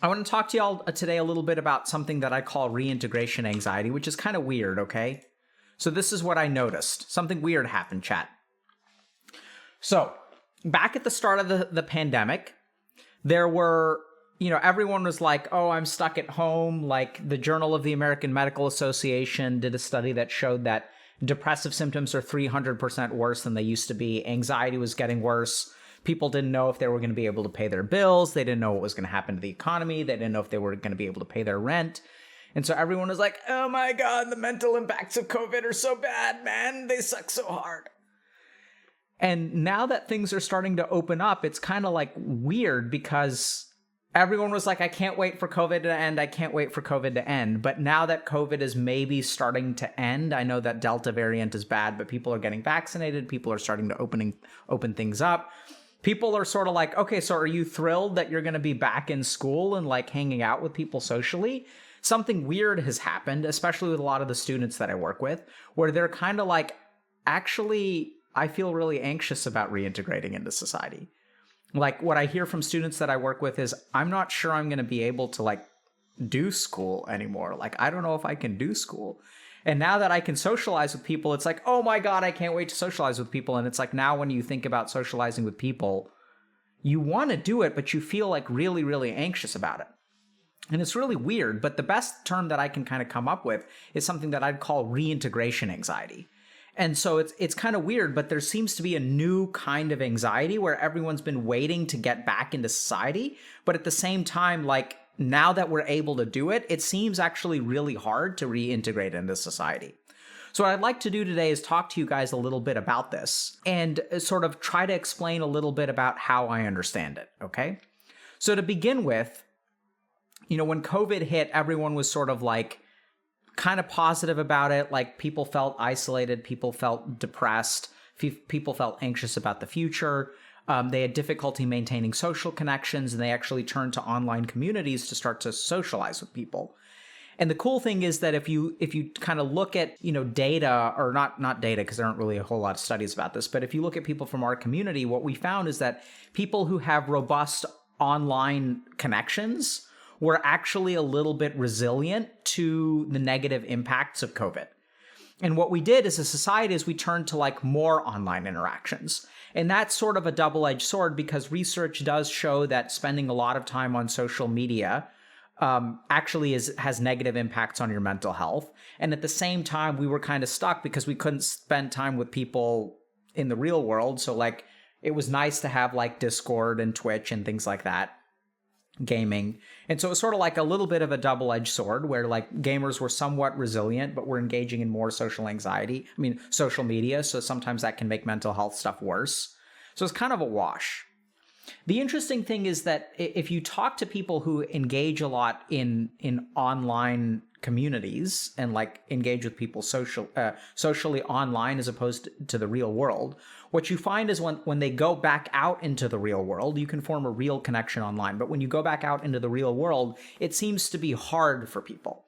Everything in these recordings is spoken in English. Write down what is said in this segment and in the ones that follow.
I want to talk to y'all today a little bit about something that I call reintegration anxiety, which is kind of weird, okay? So this is what I noticed. Something weird happened, chat. So back at the start of the pandemic, there were, everyone was like, oh, I'm stuck at home. Like the Journal of the American Medical Association did a study that showed that depressive symptoms are 300% worse than they used to be. Anxiety was getting worse. People didn't know if they were going to be able to pay their bills. They didn't know what was going to happen to the economy. They didn't know if they were going to be able to pay their rent. And so everyone was like, oh my God, the mental impacts of COVID are so bad, man. They suck so hard. And now that things are starting to open up, it's kind of like weird because everyone was like, I can't wait for COVID to end. I can't wait for COVID to end. But now that COVID is maybe starting to end, I know that Delta variant is bad, but people are getting vaccinated. People are starting to open things up. People are sort of like, okay, so are you thrilled that you're going to be back in school and like hanging out with people socially? Something weird has happened, especially with a lot of the students that I work with, where they're kind of like, actually, I feel really anxious about reintegrating into society. Like what I hear from students that I work with is, I'm not sure I'm going to be able to like do school anymore. Like, I don't know if I can do school. And now that I can socialize with people, it's like, oh my God, I can't wait to socialize with people. And it's like, now when you think about socializing with people, you want to do it, but you feel like really, really anxious about it. And it's really weird, but the best term that I can kind of come up with is something that I'd call reintegration anxiety. And so it's kind of weird, but there seems to be a new kind of anxiety where everyone's been waiting to get back into society. But at the same time, like, now that we're able to do it, it seems actually really hard to reintegrate into society. So what I'd like to do today is talk to you guys a little bit about this and sort of try to explain a little bit about how I understand it, okay? So to begin with, when COVID hit, everyone was sort of like kind of positive about it. Like people felt isolated, people felt depressed, people felt anxious about the future. They had difficulty maintaining social connections, and they actually turned to online communities to start to socialize with people. And the cool thing is that if you kind of look at, data, or not data, because there aren't really a whole lot of studies about this, but if you look at people from our community, what we found is that people who have robust online connections were actually a little bit resilient to the negative impacts of COVID. And what we did as a society is we turned to like more online interactions. And that's sort of a double-edged sword because research does show that spending a lot of time on social media actually has negative impacts on your mental health. And at the same time, we were kind of stuck because we couldn't spend time with people in the real world. So like, it was nice to have like Discord and Twitch and things like that, gaming. And so it was sort of like a little bit of a double-edged sword where like gamers were somewhat resilient, but were engaging in more social media. So sometimes that can make mental health stuff worse. So it's kind of a wash. The interesting thing is that if you talk to people who engage a lot in online communities and like engage with people socially online as opposed to the real world, what you find is when they go back out into the real world, you can form a real connection online. But when you go back out into the real world, it seems to be hard for people.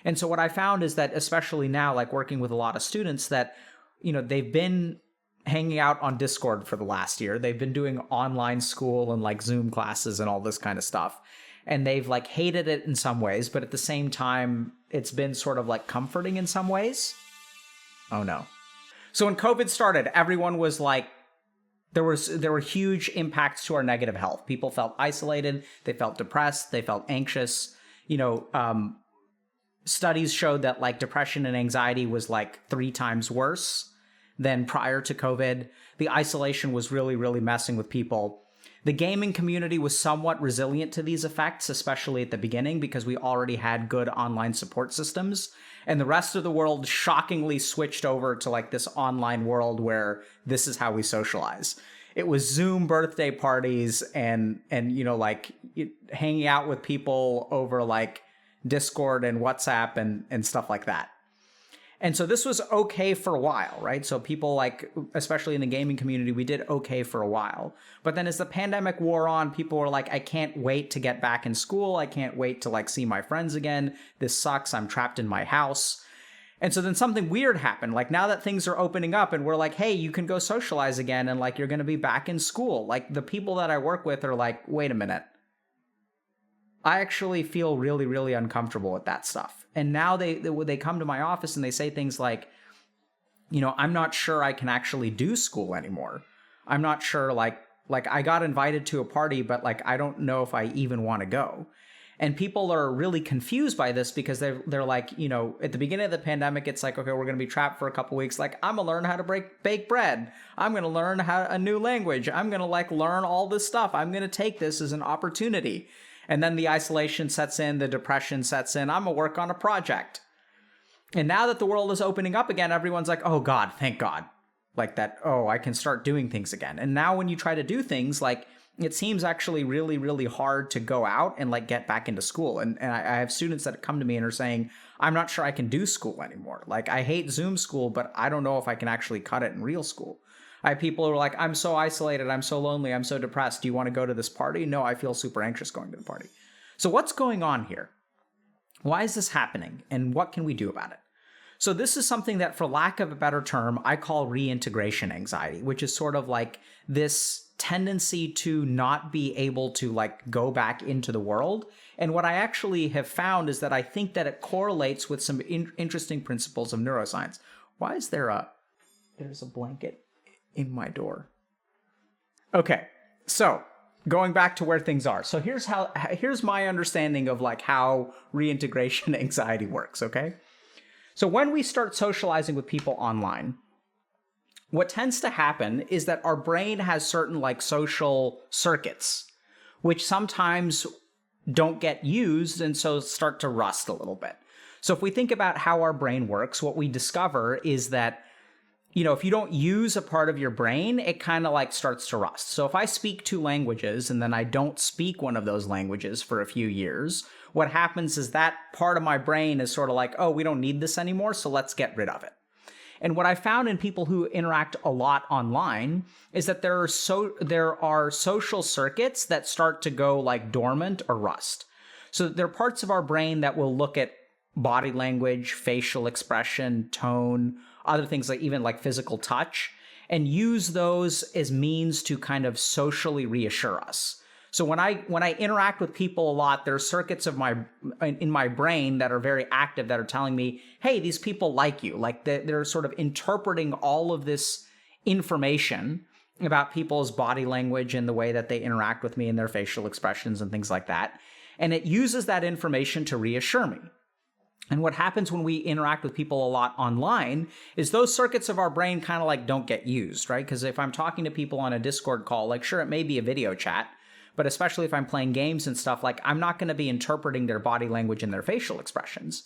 And so what I found is that, especially now, like working with a lot of students, that, they've been hanging out on Discord for the last year. They've been doing online school and like Zoom classes and all this kind of stuff. And they've like hated it in some ways, but at the same time, it's been sort of like comforting in some ways. Oh no. So when COVID started, everyone was like, there were huge impacts to our negative health. People felt isolated, they felt depressed, they felt anxious. Studies showed that like depression and anxiety was like 3 times worse than prior to COVID. The isolation was really, really messing with people. The gaming community was somewhat resilient to these effects, especially at the beginning, because we already had good online support systems. And the rest of the world shockingly switched over to like this online world where this is how we socialize. It was Zoom birthday parties and like hanging out with people over like Discord and WhatsApp and stuff like that. And so this was okay for a while, right? So people like, especially in the gaming community, we did okay for a while. But then as the pandemic wore on, people were like, I can't wait to get back in school. I can't wait to like see my friends again. This sucks. I'm trapped in my house. And so then something weird happened. Like now that things are opening up and we're like, hey, you can go socialize again. And like, you're going to be back in school. Like the people that I work with are like, wait a minute. I actually feel really, really uncomfortable with that stuff. And now they come to my office and they say things like, I'm not sure I can actually do school anymore. I'm not sure, like I got invited to a party, but like I don't know if I even want to go. And people are really confused by this because they're like, at the beginning of the pandemic, it's like, okay, we're going to be trapped for a couple weeks. Like, I'm going to learn how to bake bread. I'm going to learn a new language. I'm going to learn all this stuff. I'm going to take this as an opportunity. And then the isolation sets in, the depression sets in. I'm going to work on a project. And now that the world is opening up again, everyone's like, oh God, thank God. Like that, oh, I can start doing things again. And now when you try to do things, it seems actually really, really hard to go out and get back into school. And I have students that come to me and are saying, I'm not sure I can do school anymore. I hate Zoom school, but I don't know if I can actually cut it in real school. I have people who are like, I'm so isolated, I'm so lonely, I'm so depressed. Do you want to go to this party? No, I feel super anxious going to the party. So what's going on here? Why is this happening? And what can we do about it? So this is something that, for lack of a better term, I call reintegration anxiety, which is sort of this tendency to not be able to go back into the world. And what I actually have found is that I think that it correlates with some interesting principles of neuroscience. Why is there's a blanket in my door? Okay, so going back to where things are. So here's my understanding of how reintegration anxiety works, okay? So when we start socializing with people online, what tends to happen is that our brain has certain social circuits, which sometimes don't get used and so start to rust a little bit. So if we think about how our brain works, what we discover is that, if you don't use a part of your brain, it kind of starts to rust. So if I speak 2 languages and then I don't speak one of those languages for a few years, what happens is that part of my brain is sort of oh, we don't need this anymore, so let's get rid of it. And what I found in people who interact a lot online is that there are social circuits that start to go dormant or rust. So there are parts of our brain that will look at body language, facial expression, tone, other things even physical touch, and use those as means to kind of socially reassure us. So when I interact with people a lot, there are circuits in my brain that are very active that are telling me, hey, these people like you. They're sort of interpreting all of this information about people's body language and the way that they interact with me and their facial expressions and things like that. And it uses that information to reassure me. And what happens when we interact with people a lot online is those circuits of our brain kind of don't get used, right? Because if I'm talking to people on a Discord call, sure, it may be a video chat, but especially if I'm playing games and stuff, I'm not going to be interpreting their body language and their facial expressions.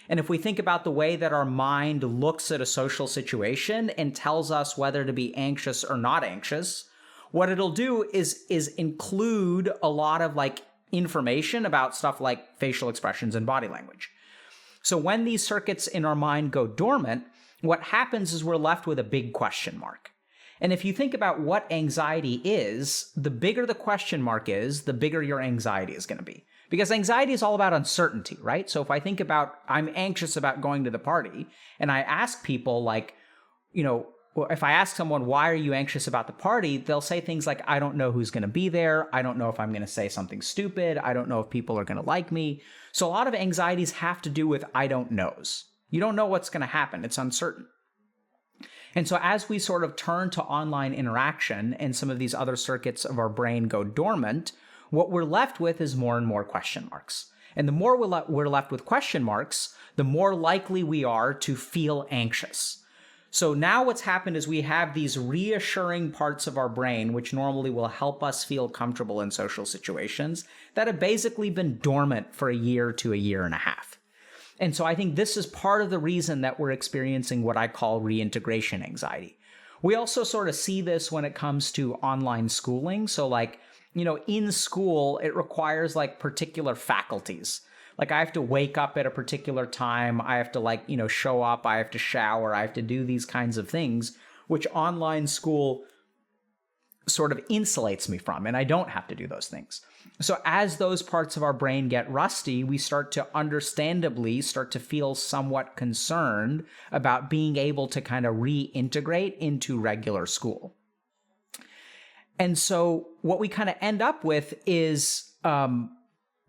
And if we think about the way that our mind looks at a social situation and tells us whether to be anxious or not anxious, what it'll do is include a lot of information about stuff like facial expressions and body language. So when these circuits in our mind go dormant, what happens is we're left with a big question mark. And if you think about what anxiety is, the bigger the question mark is, the bigger your anxiety is going to be. Because anxiety is all about uncertainty, right? So if I think about, I'm anxious about going to the party, and I ask people if I ask someone, why are you anxious about the party? They'll say things like, I don't know who's going to be there. I don't know if I'm going to say something stupid. I don't know if people are going to like me. So a lot of anxieties have to do with I don't knows. You don't know what's going to happen. It's uncertain. And so as we sort of turn to online interaction and some of these other circuits of our brain go dormant, what we're left with is more and more question marks. And the more we're left with question marks, the more likely we are to feel anxious. So now what's happened is we have these reassuring parts of our brain, which normally will help us feel comfortable in social situations, that have basically been dormant for a year to a year and a half. And so I think this is part of the reason that we're experiencing what I call reintegration anxiety. We also sort of see this when it comes to online schooling. So in school, it requires particular faculties. I have to wake up at a particular time. I have to show up. I have to shower. I have to do these kinds of things, which online school sort of insulates me from, and I don't have to do those things. So as those parts of our brain get rusty, we start to understandably start to feel somewhat concerned about being able to kind of reintegrate into regular school. And so what we kind of end up with is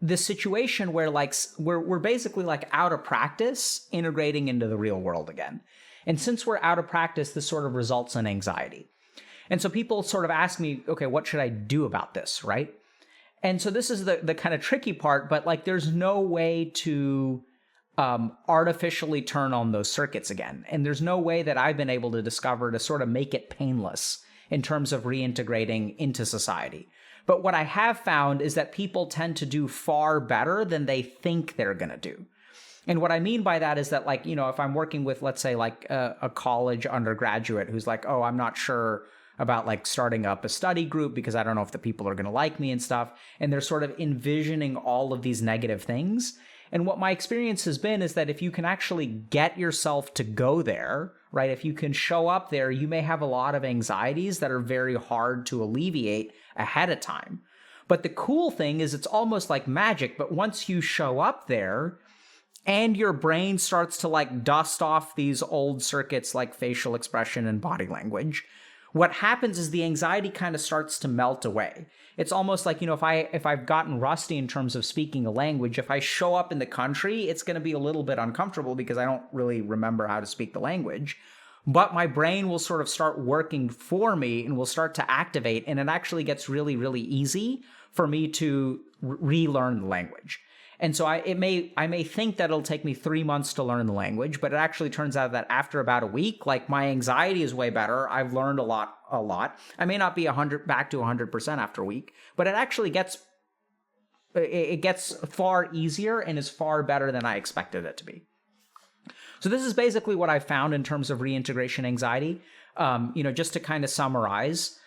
this situation where like we're basically like out of practice integrating into the real world again. And since we're out of practice, this sort of results in anxiety. And so people sort of ask me, okay, what should I do about this, right? And so this is the kind of tricky part, but like there's no way to artificially turn on those circuits again. And there's no way that I've been able to discover to sort of make it painless in terms of reintegrating into society. But what I have found is that people tend to do far better than they think they're going to do. And what I mean by that is that, like, you know, if I'm working with, let's say, like a college undergraduate who's like, oh, I'm not sure about like starting up a study group because I don't know if the people are going to like me and stuff. And they're sort of envisioning all of these negative things. And what my experience has been is that if you can actually get yourself to go there, right, if you can show up there, you may have a lot of anxieties that are very hard to alleviate ahead of time. But the cool thing is it's almost like magic, but once you show up there and your brain starts to like dust off these old circuits like facial expression and body language, what happens is the anxiety kind of starts to melt away. It's almost like, you know, if I've gotten rusty in terms of speaking a language, if I show up in the country, it's going to be a little bit uncomfortable because I don't really remember how to speak the language. But my brain will sort of start working for me and will start to activate, and it actually gets really, really easy for me to relearn the language. And so I may think that it'll take me 3 months to learn the language, but it actually turns out that after about a week, like my anxiety is way better. I've learned a lot. I may not be back to 100% after a week, but it actually gets far easier and is far better than I expected it to be. So this is basically what I found in terms of reintegration anxiety. You know, just to kind of summarize,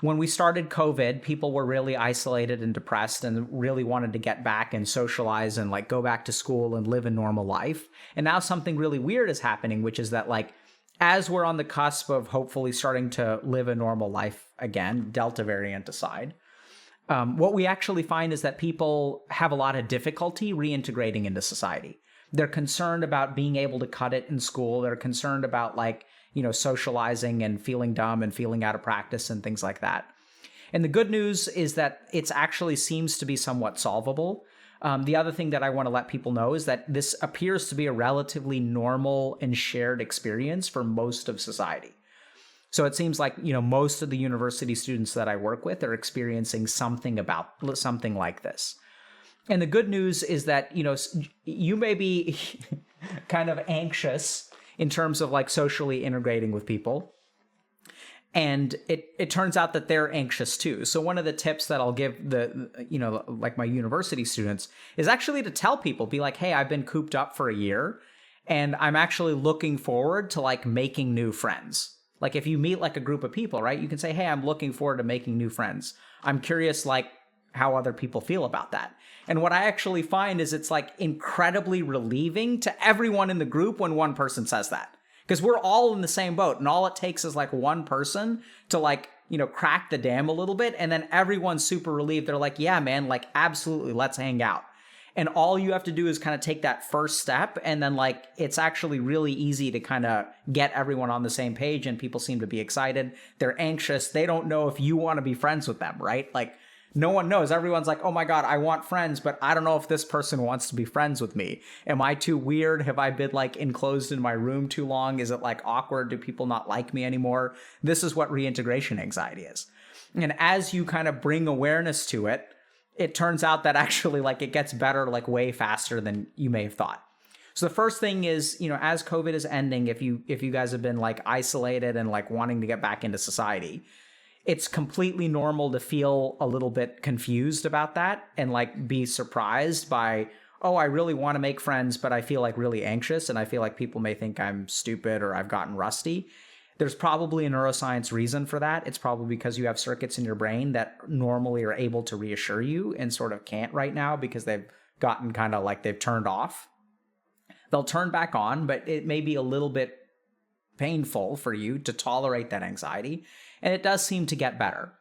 when we started COVID, people were really isolated and depressed and really wanted to get back and socialize and like go back to school and live a normal life. And now something really weird is happening, which is that like, as we're on the cusp of hopefully starting to live a normal life again, Delta variant aside, what we actually find is that people have a lot of difficulty reintegrating into society. They're concerned about being able to cut it in school. They're concerned about like, you know, socializing and feeling dumb and feeling out of practice and things like that. And the good news is that it actually seems to be somewhat solvable. The other thing that I want to let people know is that this appears to be a relatively normal and shared experience for most of society. So it seems like, you know, most of the university students that I work with are experiencing something like this. And the good news is that, you know, you may be kind of anxious in terms of like socially integrating with people. And it turns out that they're anxious too. So one of the tips that I'll give like my university students is actually to tell people, be like, hey, I've been cooped up for a year and I'm actually looking forward to like making new friends. Like if you meet like a group of people, right, you can say, hey, I'm looking forward to making new friends. I'm curious like how other people feel about that. And what I actually find is it's like incredibly relieving to everyone in the group when one person says that. Because we're all in the same boat and all it takes is like one person to like, you know, crack the dam a little bit and then everyone's super relieved. They're like, yeah, man, like absolutely, let's hang out. And all you have to do is kind of take that first step and then like it's actually really easy to kind of get everyone on the same page and people seem to be excited. They're anxious. They don't know if you want to be friends with them, right? Like no one knows. Everyone's like, oh my God, I want friends, but I don't know if this person wants to be friends with me. Am I too weird? Have I been like enclosed in my room too long? Is it like awkward? Do people not like me anymore? This is what reintegration anxiety is. And as you kind of bring awareness to it, it turns out that actually like it gets better like way faster than you may have thought. So the first thing is, you know, as COVID is ending, if you guys have been like isolated and like wanting to get back into society, it's completely normal to feel a little bit confused about that and like be surprised by, oh, I really want to make friends, but I feel like really anxious and I feel like people may think I'm stupid or I've gotten rusty. There's probably a neuroscience reason for that. It's probably because you have circuits in your brain that normally are able to reassure you and sort of can't right now because they've gotten kind of like they've turned off. They'll turn back on, but it may be a little bit painful for you to tolerate that anxiety. And it does seem to get better.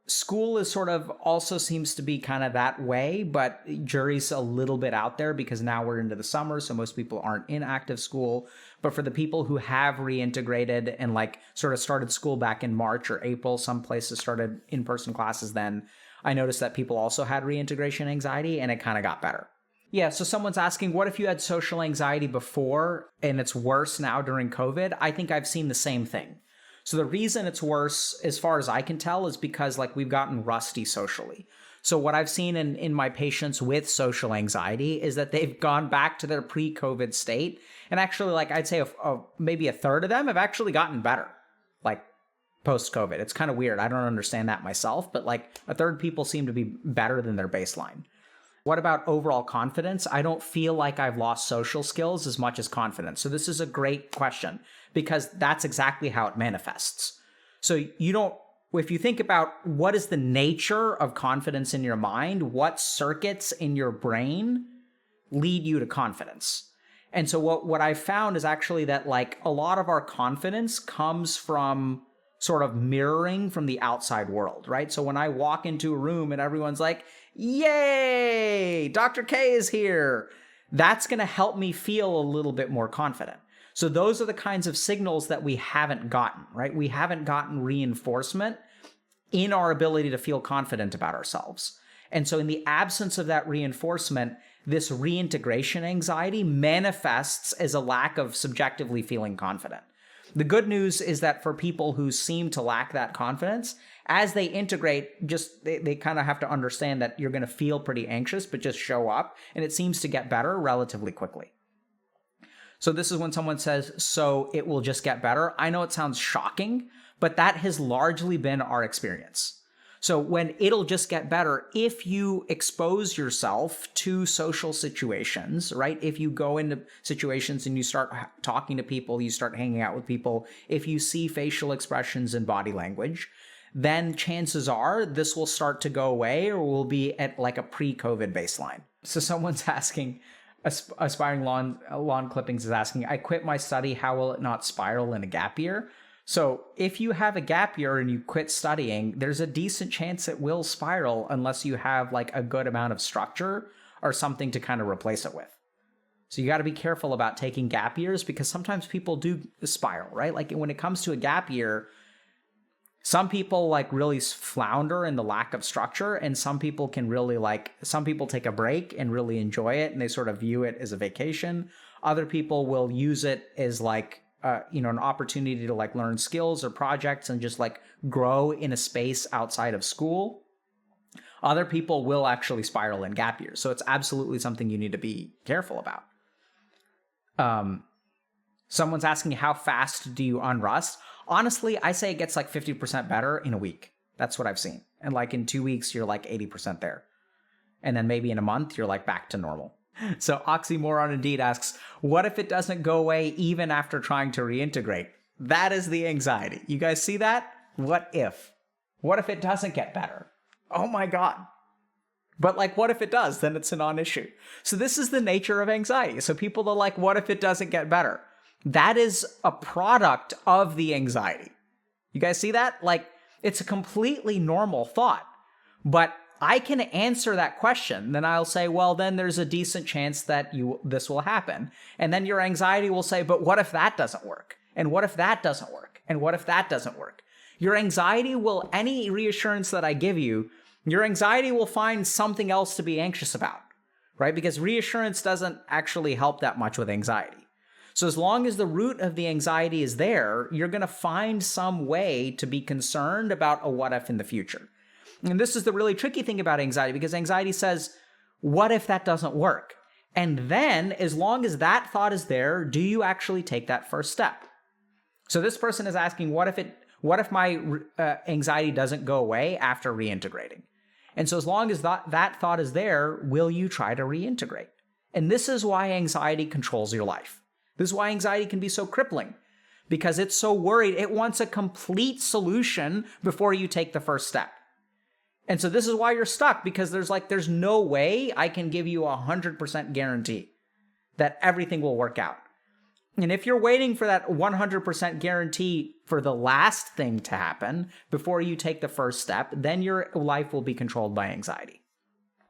School is sort of also seems to be kind of that way, but jury's a little bit out there because now we're into the summer, so most people aren't in active school. But for the people who have reintegrated and like sort of started school back in March or April, some places started in-person classes then, I noticed that people also had reintegration anxiety and it kind of got better. Yeah, so someone's asking, what if you had social anxiety before and it's worse now during COVID? I think I've seen the same thing. So the reason it's worse, as far as I can tell, is because like we've gotten rusty socially. So what I've seen in my patients with social anxiety is that they've gone back to their pre-COVID state. And actually, like I'd say maybe a third of them have actually gotten better, like post-COVID. It's kind of weird. I don't understand that myself, but like a third of people seem to be better than their baseline. What about overall confidence? I don't feel like I've lost social skills as much as confidence. So this is a great question because that's exactly how it manifests. So if you think about what is the nature of confidence in your mind, what circuits in your brain lead you to confidence? And so what I've found is actually that like a lot of our confidence comes from sort of mirroring from the outside world, right? So when I walk into a room and everyone's like, yay, Dr. K is here, that's going to help me feel a little bit more confident. So those are the kinds of signals that we haven't gotten, right? We haven't gotten reinforcement in our ability to feel confident about ourselves. And so in the absence of that reinforcement, this reintegration anxiety manifests as a lack of subjectively feeling confident. The good news is that for people who seem to lack that confidence, as they integrate, they kind of have to understand that you're going to feel pretty anxious, but just show up, and it seems to get better relatively quickly. So this is when someone says, so it will just get better. I know it sounds shocking, but that has largely been our experience. So when it'll just get better, if you expose yourself to social situations, right? If you go into situations and you start talking to people, you start hanging out with people, if you see facial expressions and body language, then chances are this will start to go away or will be at like a pre-COVID baseline. So someone's asking, Aspiring Lawn Clippings is asking, I quit my study, how will it not spiral in a gap year? So if you have a gap year and you quit studying, there's a decent chance it will spiral unless you have like a good amount of structure or something to kind of replace it with. So you got to be careful about taking gap years because sometimes people do spiral, right? Like when it comes to a gap year, some people like really flounder in the lack of structure, and some people can really some people take a break and really enjoy it and they sort of view it as a vacation. Other people will use it as an opportunity to like learn skills or projects and just like grow in a space outside of school. Other people will actually spiral in gap years. So it's absolutely something you need to be careful about. Someone's asking, how fast do you unrust? Honestly, I say it gets like 50% better in a week. That's what I've seen. And like in 2 weeks, you're like 80% there. And then maybe in a month, you're like back to normal. So Oxymoron Indeed asks, what if it doesn't go away even after trying to reintegrate? That is the anxiety. You guys see that? What if? What if it doesn't get better? Oh my God. But like, what if it does? Then it's a non-issue. So this is the nature of anxiety. So people are like, what if it doesn't get better? That is a product of the anxiety. You guys see that? Like, it's a completely normal thought. But I can answer that question. Then I'll say, well, then there's a decent chance that this will happen. And then your anxiety will say, but what if that doesn't work? And what if that doesn't work? And what if that doesn't work? Your anxiety will, any reassurance that I give you, your anxiety will find something else to be anxious about, right? Because reassurance doesn't actually help that much with anxiety. So as long as the root of the anxiety is there, you're going to find some way to be concerned about a what if in the future. And this is the really tricky thing about anxiety, because anxiety says, what if that doesn't work? And then as long as that thought is there, do you actually take that first step? So this person is asking, what if my anxiety doesn't go away after reintegrating? And so as long as that thought is there, will you try to reintegrate? And this is why anxiety controls your life. This is why anxiety can be so crippling, because it's so worried. It wants a complete solution before you take the first step. And so this is why you're stuck, because there's no way I can give you 100% guarantee that everything will work out. And if you're waiting for that 100% guarantee for the last thing to happen before you take the first step, then your life will be controlled by anxiety.